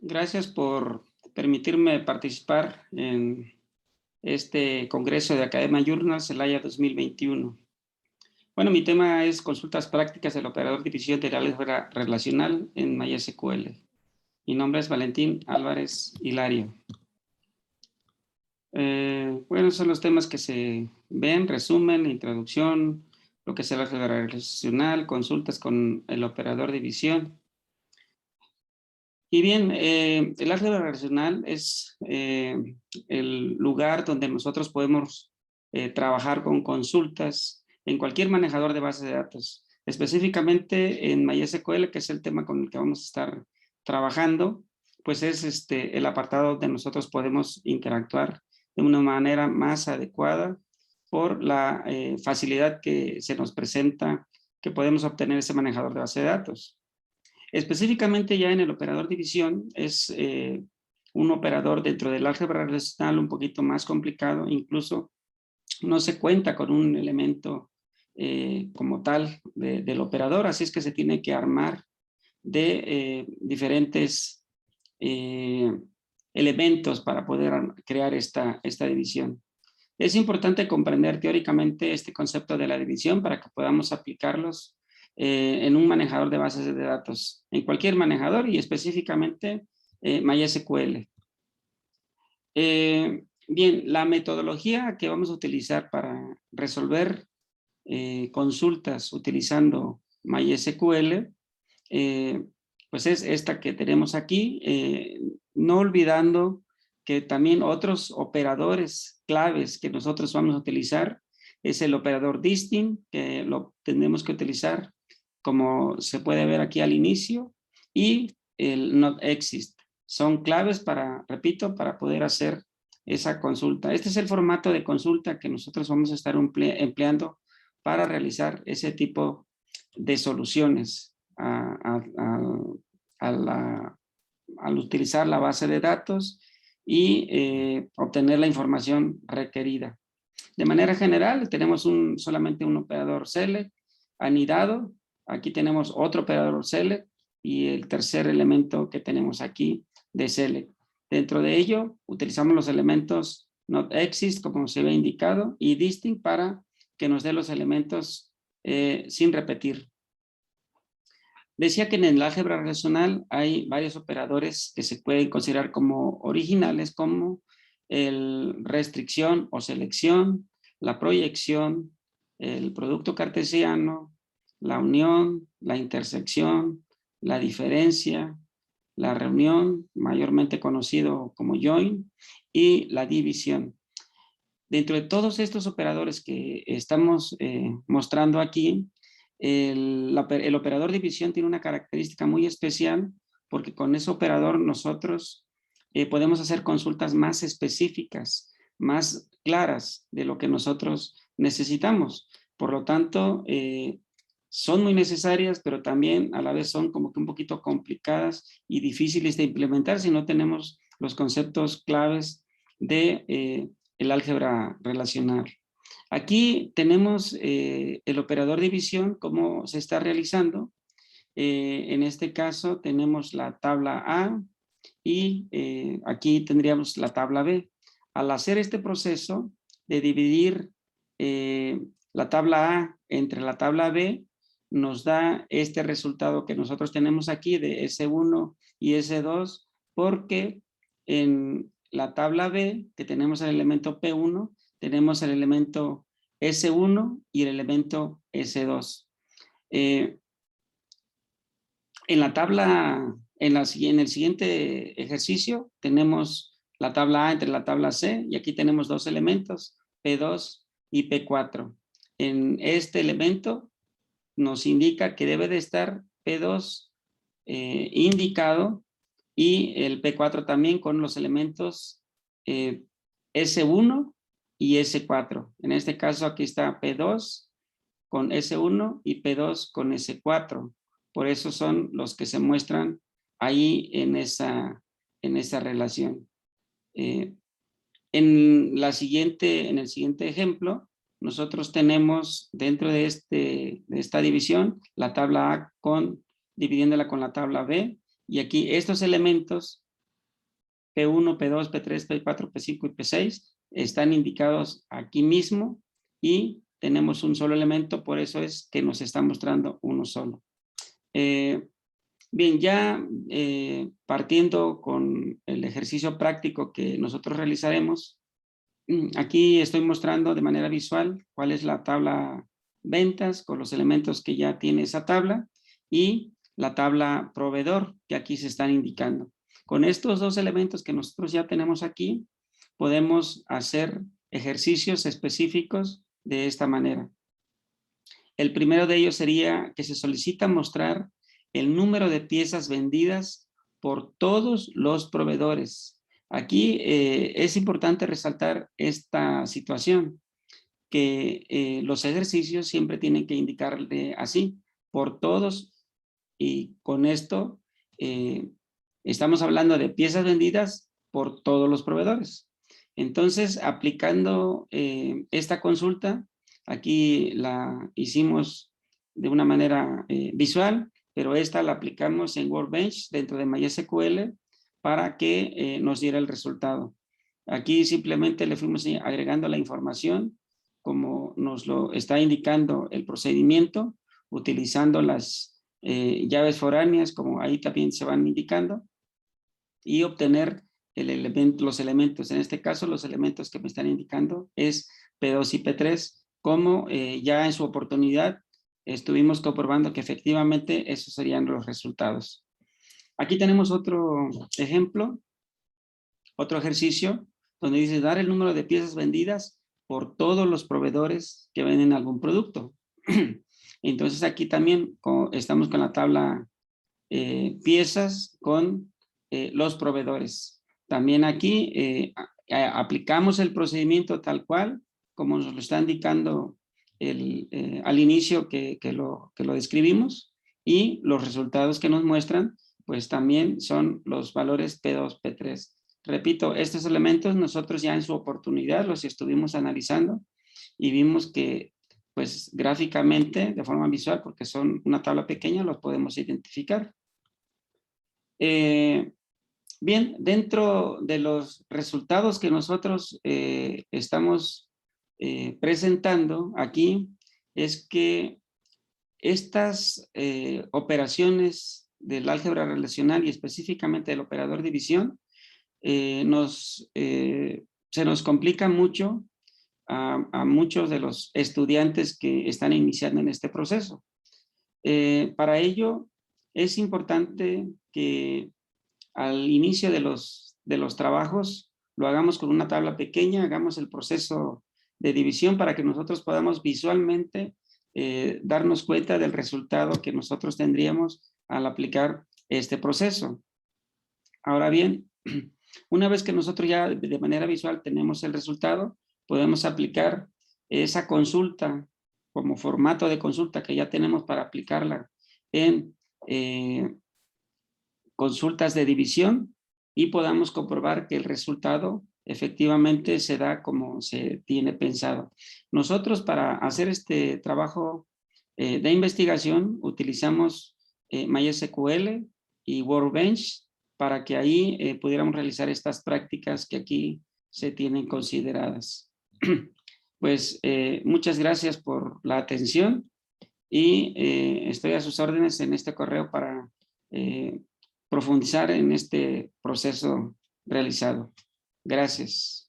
Gracias por permitirme participar en este Congreso de Academia Journal Celaya 2021. Bueno, mi tema es consultas prácticas del operador de división del álgebra relacional en MySQL. Mi nombre es Valentín Álvarez Hilario. Bueno, son los temas que se ven, resumen, introducción, lo que es el álgebra relacional, consultas con el operador de división. Y bien, el álgebra relacional es el lugar donde nosotros podemos trabajar con consultas en cualquier manejador de bases de datos, específicamente en MySQL, que es el tema con el que vamos a estar trabajando, pues es el apartado donde nosotros podemos interactuar de una manera más adecuada por la facilidad que se nos presenta que podemos obtener ese manejador de base de datos. Específicamente ya en el operador división es un operador dentro del álgebra relacional un poquito más complicado, incluso no se cuenta con un elemento como tal del operador, así es que se tiene que armar de diferentes elementos para poder crear esta división. Es importante comprender teóricamente este concepto de la división para que podamos aplicarlos en un manejador de bases de datos, en cualquier manejador y específicamente MySQL. Bien, la metodología que vamos a utilizar para resolver consultas utilizando MySQL, pues es esta que tenemos aquí, no olvidando que también otros operadores claves que nosotros vamos a utilizar es el operador distinct, que lo tenemos que utilizar como se puede ver aquí al inicio, y el not exist. Son claves para, repito, para poder hacer esa consulta. Este es el formato de consulta que nosotros vamos a estar empleando para realizar ese tipo de soluciones al utilizar la base de datos y obtener la información requerida. De manera general, tenemos solamente un operador select anidado. Aquí tenemos otro operador select y el tercer elemento que tenemos aquí de select. Dentro de ello, utilizamos los elementos not exist, como se ve indicado, y distinct para que nos dé los elementos sin repetir. Decía que en el álgebra relacional hay varios operadores que se pueden considerar como originales, como el restricción o selección, la proyección, el producto cartesiano, la unión, la intersección, la diferencia, la reunión, mayormente conocido como join, y la división. Dentro de todos estos operadores que estamos mostrando aquí, el operador división tiene una característica muy especial porque con ese operador nosotros podemos hacer consultas más específicas, más claras de lo que nosotros necesitamos. Por lo tanto, son muy necesarias, pero también a la vez son como que un poquito complicadas y difíciles de implementar si no tenemos los conceptos claves de el álgebra relacional. Aquí tenemos el operador división, cómo se está realizando. En este caso tenemos la tabla A y aquí tendríamos la tabla B. Al hacer este proceso de dividir la tabla A entre la tabla B, nos da este resultado que nosotros tenemos aquí de S1 y S2, porque en la tabla B, que tenemos el elemento P1, tenemos el elemento S1 y el elemento S2. En la tabla, en el siguiente ejercicio, tenemos la tabla A entre la tabla C, y aquí tenemos dos elementos, P2 y P4. En este elemento nos indica que debe de estar P2 indicado y el P4 también con los elementos S1 y S4. En este caso aquí está P2 con S1 y P2 con S4. Por eso son los que se muestran ahí en esa relación. En el siguiente ejemplo, nosotros tenemos dentro de esta división la tabla A dividiéndola con la tabla B, y aquí estos elementos P1, P2, P3, P4, P5 y P6 están indicados aquí mismo y tenemos un solo elemento, por eso es que nos está mostrando uno solo. Bien, ya partiendo con el ejercicio práctico que nosotros realizaremos, aquí estoy mostrando de manera visual cuál es la tabla ventas con los elementos que ya tiene esa tabla y la tabla proveedor que aquí se están indicando. Con estos dos elementos que nosotros ya tenemos aquí, podemos hacer ejercicios específicos de esta manera. El primero de ellos sería que se solicita mostrar el número de piezas vendidas por todos los proveedores. Aquí es importante resaltar esta situación, que los ejercicios siempre tienen que indicarle así, por todos, y con esto estamos hablando de piezas vendidas por todos los proveedores. Entonces, aplicando esta consulta, aquí la hicimos de una manera visual, pero esta la aplicamos en Workbench dentro de MySQL para que nos diera el resultado. Aquí simplemente le fuimos agregando la información como nos lo está indicando el procedimiento, utilizando las llaves foráneas como ahí también se van indicando, y obtener los elementos. En este caso, los elementos que me están indicando es P2 y P3, como ya en su oportunidad estuvimos comprobando que efectivamente esos serían los resultados. Aquí tenemos otro ejemplo, otro ejercicio, donde dice dar el número de piezas vendidas por todos los proveedores que venden algún producto. Entonces aquí también estamos con la tabla piezas con los proveedores. También aquí aplicamos el procedimiento tal cual, como nos lo está indicando al inicio que lo describimos, y los resultados que nos muestran, pues también son los valores P2, P3. Repito, estos elementos nosotros ya en su oportunidad los estuvimos analizando y vimos que pues gráficamente, de forma visual, porque son una tabla pequeña, los podemos identificar. Bien, dentro de los resultados que nosotros estamos presentando aquí, es que estas operaciones del álgebra relacional y específicamente del operador división, se nos complica mucho a muchos de los estudiantes que están iniciando en este proceso. Para ello es importante que al inicio de los trabajos lo hagamos con una tabla pequeña, hagamos el proceso de división para que nosotros podamos visualmente darnos cuenta del resultado que nosotros tendríamos al aplicar este proceso. Ahora bien, una vez que nosotros ya de manera visual tenemos el resultado, podemos aplicar esa consulta como formato de consulta que ya tenemos para aplicarla en consultas de división y podamos comprobar que el resultado efectivamente se da como se tiene pensado. Nosotros para hacer este trabajo de investigación utilizamos MySQL y Workbench para que ahí pudiéramos realizar estas prácticas que aquí se tienen consideradas. Pues muchas gracias por la atención y estoy a sus órdenes en este correo para profundizar en este proceso realizado. Gracias.